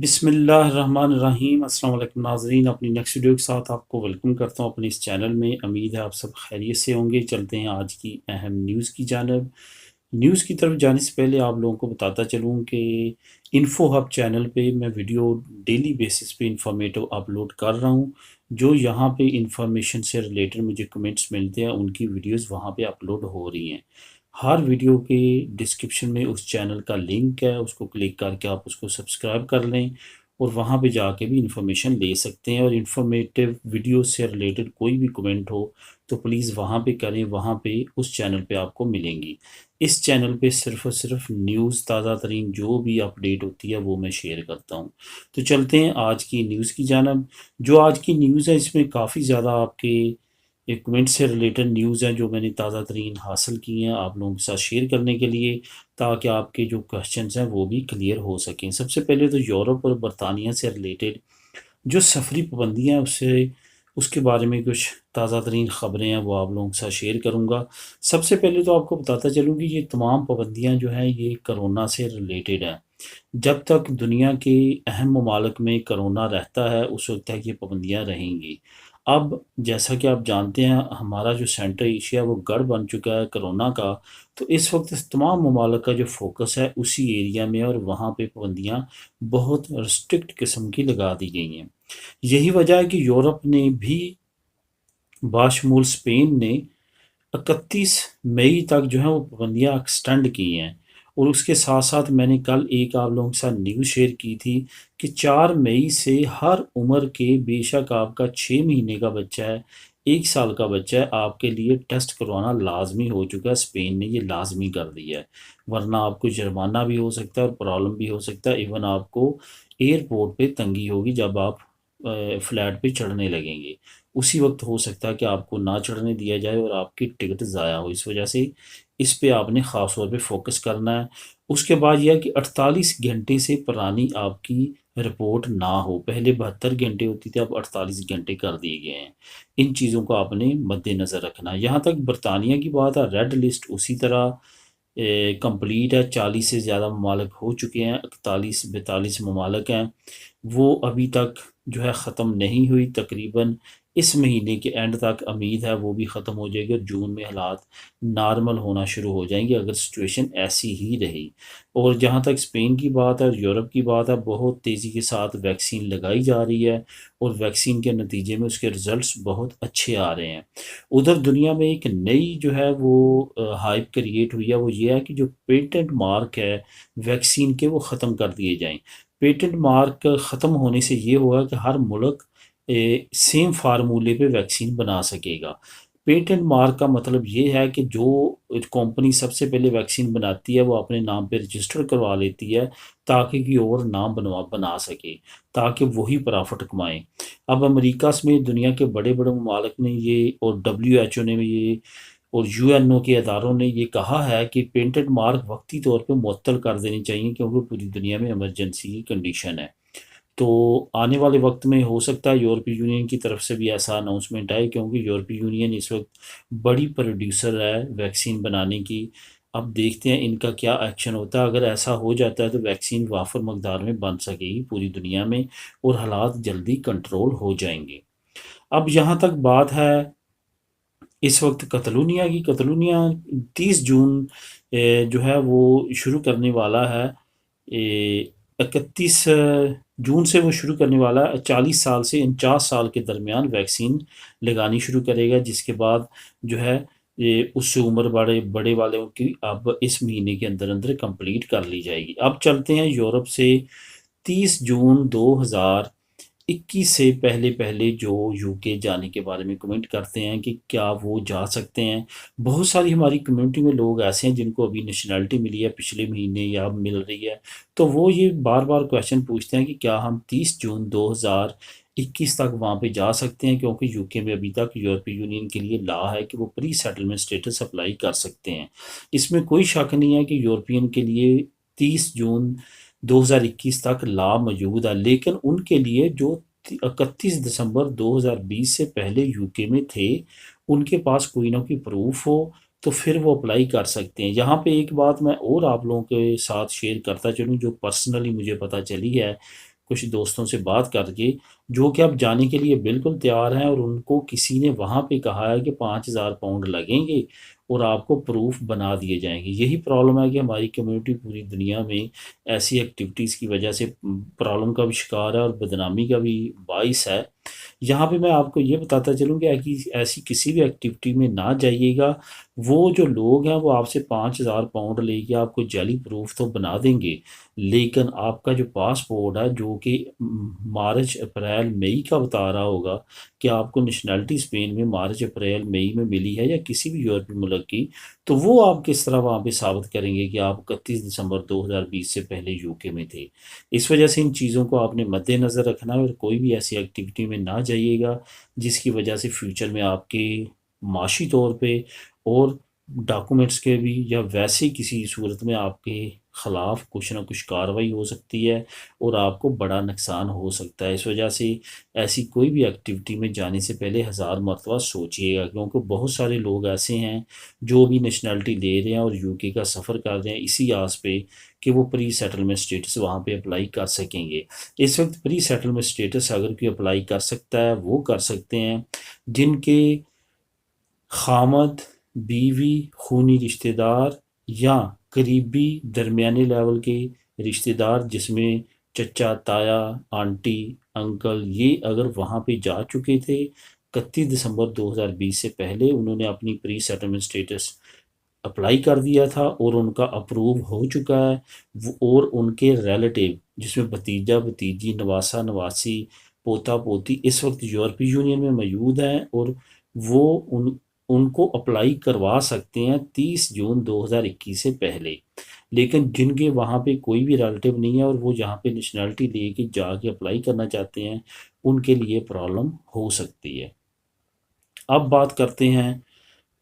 बिस्मिल्लाहिर्रहमानिर्रहीम। अस्सलाम वालेकुम नाज़रीन, अपनी नेक्स्ट वीडियो के साथ आपको वेलकम करता हूँ अपने इस चैनल में। उम्मीद है आप सब खैरियत से होंगे। चलते हैं आज की अहम न्यूज़ की जानब। न्यूज़ की तरफ जाने से पहले आप लोगों को बताता चलूँ कि इन्फो हब चैनल पे मैं वीडियो डेली बेसिस पे इंफॉर्मेटिव अपलोड कर रहा हूँ। जो यहाँ पे इंफॉर्मेशन से रिलेटेड मुझे कमेंट्स मिलते हैं उनकी वीडियोस वहाँ पे अपलोड हो रही हैं। हर वीडियो के डिस्क्रिप्शन में उस चैनल का लिंक है, उसको क्लिक करके आप उसको सब्सक्राइब कर लें और वहाँ पे जाके भी इंफॉर्मेशन ले सकते हैं। और इंफॉर्मेटिव वीडियो से रिलेटेड कोई भी कमेंट हो तो प्लीज़ वहाँ पे करें, वहाँ पे उस चैनल पे आपको मिलेंगी। इस चैनल पे सिर्फ़ और सिर्फ न्यूज़, ताज़ा तरीन जो भी अपडेट होती है वो मैं शेयर करता हूँ। तो चलते हैं आज की न्यूज़ की जानब। जो आज की न्यूज़ है इसमें काफ़ी ज़्यादा आपके एक कमेंट से रिलेटेड न्यूज़ है जो मैंने ताज़ा तरीन हासिल की हैं आप लोगों के साथ शेयर करने के लिए, ताकि आपके जो क्वेश्चंस हैं वो भी क्लियर हो सकें। सबसे पहले तो यूरोप और बरतानिया से रिलेटेड जो सफरी पाबंदियाँ हैं उससे उसके बारे में कुछ ताज़ा तरीन ख़बरें हैं वो आप लोगों के साथ शेयर करूँगा। सबसे पहले तो आपको बताता चलूँ कि ये तमाम पाबंदियाँ जो हैं ये कोरोना से रिलेटेड हैं। जब तक दुनिया के अहम ममालिक में कोरोना रहता है उस वक्त तक ये पाबंदियाँ रहेंगी। अब जैसा कि आप जानते हैं हमारा जो सेंट्रल एशिया वो गढ़ बन चुका है कोरोना का। तो इस वक्त तमाम ममालिक का जो फोकस है उसी एरिया में और वहाँ पे पाबंदियाँ बहुत रिस्ट्रिक्ट किस्म की लगा दी गई हैं। यही वजह है कि यूरोप ने भी बाशमूल स्पेन ने 31 मई तक जो है वो पाबंदियाँ एक्सटेंड की हैं। और उसके साथ साथ मैंने कल एक आप लोगों के साथ न्यूज़ शेयर की थी कि 4 मई से हर उम्र के, बेशक आपका 6 महीने का बच्चा है, 1 साल का बच्चा है, आपके लिए टेस्ट करवाना लाजमी हो चुका है। स्पेन ने ये लाजमी कर दिया है, वरना आपको जुर्माना भी हो सकता है और प्रॉब्लम भी हो सकता है। इवन आपको एयरपोर्ट पे तंगी होगी जब आप फ्लैट पे चढ़ने लगेंगे। उसी वक्त हो सकता है कि आपको ना चढ़ने दिया जाए और आपकी टिकट ज़ाया हो। इस वजह से इस पे आपने ख़ास तौर पे फोकस करना है। उसके बाद यह है कि 48 घंटे से पुरानी आपकी रिपोर्ट ना हो। पहले 72 घंटे होती थी, अब 48 घंटे कर दिए गए हैं। इन चीज़ों को आपने मद्देनज़र रखना है। यहाँ तक बरतानिया की बात है, रेड लिस्ट उसी तरह कंप्लीट है। 40 से ज़्यादा ममालिक हो चुके हैं, 41-42 ममालिक हैं। वो अभी तक जो है ख़त्म नहीं हुई। तकरीबन इस महीने के एंड तक उम्मीद है वो भी ख़त्म हो जाएगी और जून में हालात नॉर्मल होना शुरू हो जाएंगे अगर सिचुएशन ऐसी ही रही। और जहाँ तक स्पेन की बात है और यूरोप की बात है, बहुत तेज़ी के साथ वैक्सीन लगाई जा रही है और वैक्सीन के नतीजे में उसके रिज़ल्ट्स बहुत अच्छे आ रहे हैं। उधर दुनिया में एक नई जो है वो हाइप क्रिएट हुई है, वो ये है कि जो पेटेंट मार्क है वैक्सीन के वो ख़त्म कर दिए जाएं। पेटेंट मार्क ख़त्म होने से ये होगा कि हर मुल्क सेम फार्मूले पे वैक्सीन बना सकेगा। पेटेंट मार्क का मतलब ये है कि जो कंपनी सबसे पहले वैक्सीन बनाती है वो अपने नाम पे रजिस्टर करवा लेती है, ताकि कि और नाम बना सके, ताकि वही प्रॉफिट कमाएं। अब अमेरिका समेत दुनिया के बड़े बड़े ममालिक ने ये, और WHO ने भी ये, और UNO के अदारों ने ये कहा है कि पेटेंट मार्क वक्ती तौर पे मुअत्तल कर देनी चाहिए, क्योंकि पूरी दुनिया में इमरजेंसी की कंडीशन है। तो आने वाले वक्त में हो सकता है यूरोपीय यूनियन की तरफ से भी ऐसा अनाउंसमेंट आए, क्योंकि यूरोपीय यूनियन इस वक्त बड़ी प्रोड्यूसर है वैक्सीन बनाने की। अब देखते हैं इनका क्या एक्शन होता है। अगर ऐसा हो जाता है तो वैक्सीन वाफर मकदार में बन सकेगी पूरी दुनिया में और हालात जल्दी कंट्रोल हो जाएंगे। अब यहाँ तक बात है इस वक्त कतलूनिया की। कतलूनिया 30 जून जो है वो शुरू करने वाला है। 31 जून से वो शुरू करने वाला है। 40 साल से 49 साल के दरमियान वैक्सीन लगानी शुरू करेगा, जिसके बाद जो है ये उससे उम्र बड़े बड़े वालों की अब इस महीने के अंदर अंदर कंप्लीट कर ली जाएगी। अब चलते हैं यूरोप से। 30 जून 2021 से पहले पहले जो यूके जाने के बारे में कमेंट करते हैं कि क्या वो जा सकते हैं। बहुत सारी हमारी कम्युनिटी में लोग ऐसे हैं जिनको अभी नेशनैलिटी मिली है पिछले महीने या अब मिल रही है, तो वो ये बार बार क्वेश्चन पूछते हैं कि क्या हम 30 जून 2021 तक वहाँ पे जा सकते हैं, क्योंकि यूके में अभी तक यूरोपीय यूनियन के लिए लॉ है कि वो प्री सेटलमेंट स्टेटस अप्लाई कर सकते हैं। इसमें कोई शक नहीं है कि यूरोपियन के लिए 30 जून 2021 तक लॉ मौजूद है, लेकिन उनके लिए जो 31 दिसंबर 2020 से पहले यूके में थे, उनके पास कोई ना कोई प्रूफ हो तो फिर वो अप्लाई कर सकते हैं। यहाँ पे एक बात मैं और आप लोगों के साथ शेयर करता चलूँ जो पर्सनली मुझे पता चली है। कुछ दोस्तों से बात करके, जो कि अब जाने के लिए बिल्कुल तैयार हैं और उनको किसी ने वहाँ पे कहा है कि 5,000 पाउंड लगेंगे और आपको प्रूफ बना दिए जाएंगे। यही प्रॉब्लम है कि हमारी कम्युनिटी पूरी दुनिया में ऐसी एक्टिविटीज़ की वजह से प्रॉब्लम का भी शिकार है और बदनामी का भी बाइस है। यहाँ पे मैं आपको ये बताता चलूँ कि ऐसी किसी भी एक्टिविटी में ना जाइएगा। वो जो लोग हैं वो आपसे 5,000 पाउंड लेके आपको जाली प्रूफ तो बना देंगे, लेकिन आपका जो पासपोर्ट है जो कि मार्च अप्रैल मई का बता रहा होगा कि आपको नेशनैलिटी स्पेन में मार्च अप्रैल मई में मिली है या किसी भी यूरोपीय मुल्क की, तो वो आप किस तरह वहाँ पे साबित करेंगे कि आप 31 दिसंबर 2020 से पहले यूके में थे। इस वजह से इन चीज़ों को आपने मद्देनज़र रखना है और कोई भी ऐसी एक्टिविटी में ना जाइएगा जिसकी वजह से फ्यूचर में आपके माशी तौर पे और डॉक्यूमेंट्स के भी या वैसे किसी सूरत में आपके ख़िलाफ़ कुछ ना कुछ कार्रवाई हो सकती है और आपको बड़ा नुकसान हो सकता है। इस वजह से ऐसी कोई भी एक्टिविटी में जाने से पहले हज़ार मरतबा सोचिएगा, क्योंकि बहुत सारे लोग ऐसे हैं जो भी नेशनैलिटी ले रहे हैं और यूके का सफ़र कर रहे हैं इसी आस पे कि वो प्री सेटलमेंट स्टेटस वहाँ पे अप्लाई कर सकेंगे। इस वक्त प्री सेटलमेंट स्टेटस अगर कोई अप्लाई कर सकता है वो कर सकते हैं जिनके खामद, बीवी, खूनी रिश्तेदार या करीबी दरमियाने लेवल के रिश्तेदार जिसमें चचा, ताया, आंटी, अंकल ये अगर वहाँ पे जा चुके थे 31 दिसंबर 2020 से पहले, उन्होंने अपनी प्री सेटलमेंट स्टेटस अप्लाई कर दिया था और उनका अप्रूव हो चुका है। और उनके रिलेटिव जिसमें भतीजा, भतीजी, नवासा, नवासी, पोता, पोती इस वक्त यूरोपीय यूनियन में मौजूद हैं और वो उनको अप्लाई करवा सकते हैं 30 जून 2021 से पहले। लेकिन जिनके वहाँ पे कोई भी रिलेटिव नहीं है और वो यहाँ पे नेशनैलिटी लेके जाके अप्लाई करना चाहते हैं, उनके लिए प्रॉब्लम हो सकती है। अब बात करते हैं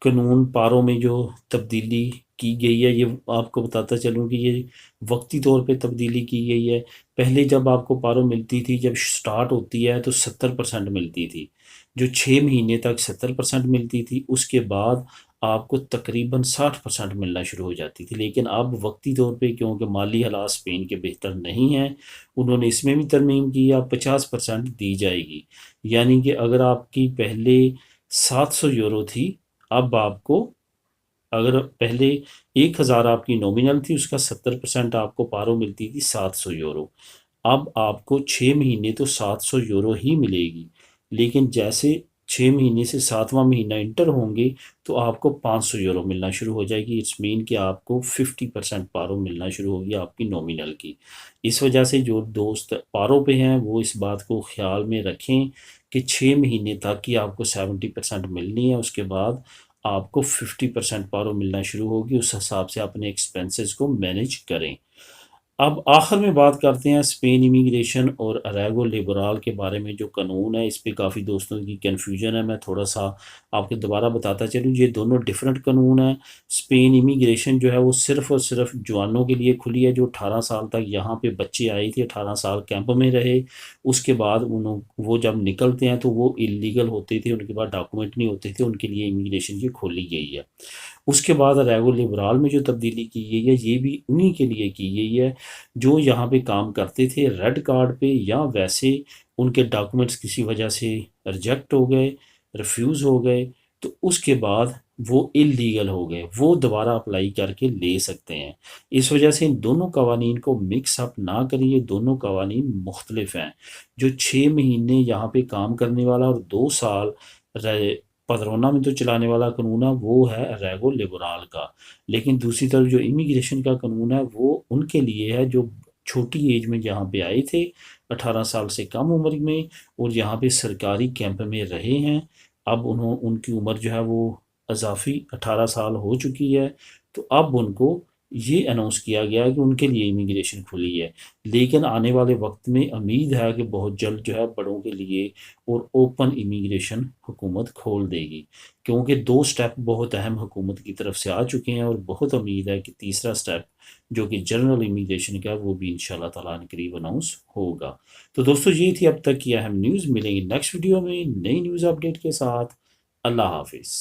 कानून पारों में जो तब्दीली की गई है, ये आपको बताता चलूँ कि ये वक्ती तौर पे तब्दीली की गई है। पहले जब आपको पारो मिलती थी, जब स्टार्ट होती है तो 70% मिलती थी, जो 6 महीने तक 70% मिलती थी, उसके बाद आपको तकरीबन 60% मिलना शुरू हो जाती थी। लेकिन अब वक्ती तौर पे क्योंकि माली हालात स्पेन के बेहतर नहीं हैं, उन्होंने इसमें भी तरमीम की, अब 50% दी जाएगी। यानी कि अगर आपकी पहले 700 यूरो थी, अब आपको अगर पहले 1,000 आपकी नॉमिनल थी, उसका 70% आपको पारो मिलती थी 700 यूरो। अब आपको 6 महीने तो 700 यूरो ही मिलेगी, लेकिन जैसे 6 महीने से 7वां महीना इंटर होंगे तो आपको 500 यूरो मिलना शुरू हो जाएगी। इट्स मीन कि आपको 50% पारो मिलना शुरू होगी आपकी नॉमिनल की। इस वजह से जो दोस्त पारो पे हैं वो इस बात को ख्याल में रखें कि 6 महीने तक ही आपको 70% मिलनी है, उसके बाद आपको 50% पारो मिलना शुरू होगी। उस हिसाब से अपने एक्सपेंसेस को मैनेज करें। अब आखिर में बात करते हैं स्पेन इमिग्रेशन और अरेगो लिबराल के बारे में। जो कानून है इस पे काफ़ी दोस्तों की कन्फ्यूजन है, मैं थोड़ा सा आपको दोबारा बताता चलूँ। ये दोनों डिफरेंट कानून हैं। स्पेन इमिग्रेशन जो है वो सिर्फ़ और सिर्फ जवानों के लिए खुली है जो 18 साल तक यहाँ पे बच्चे आए थे, 18 साल कैंप में रहे, उसके बाद वो जब निकलते हैं तो वो इलीगल होते थे, उनके पास डॉक्यूमेंट नहीं होते थे, उनके लिए इमिग्रेशन की खोली गई है। उसके बाद रेगो लिबराल में जो तब्दीली की गई है ये भी उन्हीं के लिए की गई है जो यहाँ पे काम करते थे रेड कार्ड पे, या वैसे उनके डॉक्यूमेंट्स किसी वजह से रिजेक्ट हो गए, रिफ्यूज़ हो गए, तो उसके बाद वो इलीगल हो गए, वो दोबारा अप्लाई करके ले सकते हैं। इस वजह से इन दोनों कवानीन को मिक्स अप ना करें, ये दोनों कवानीन मुख्तलिफ हैं। जो 6 महीने यहाँ पे काम करने वाला और 2 साल पदरोना में तो चलाने वाला कानून है वो है रेगो लिबराल का। लेकिन दूसरी तरफ जो इमिग्रेशन का कानून है वो उनके लिए है जो छोटी एज में यहाँ पे आए थे, 18 साल से कम उम्र में, और यहाँ पे सरकारी कैंप में रहे हैं। अब उनकी उम्र जो है वो अजाफी 18 साल हो चुकी है, तो अब उनको ये अनाउंस किया गया है कि उनके लिए इमिग्रेशन खुली है। लेकिन आने वाले वक्त में उम्मीद है कि बहुत जल्द जो है बड़ों के लिए और ओपन इमिग्रेशन हुकूमत खोल देगी, क्योंकि 2 स्टेप बहुत अहम हुकूमत की तरफ से आ चुके हैं और बहुत उम्मीद है कि तीसरा स्टेप जो कि जनरल इमिग्रेशन का वो भी इंशाल्लाह ताला करीब अनाउंस होगा। तो दोस्तों ये थी अब तक की अहम न्यूज़। मिलेंगे नेक्स्ट वीडियो में नई न्यूज़ अपडेट के साथ। अल्लाह हाफिज़।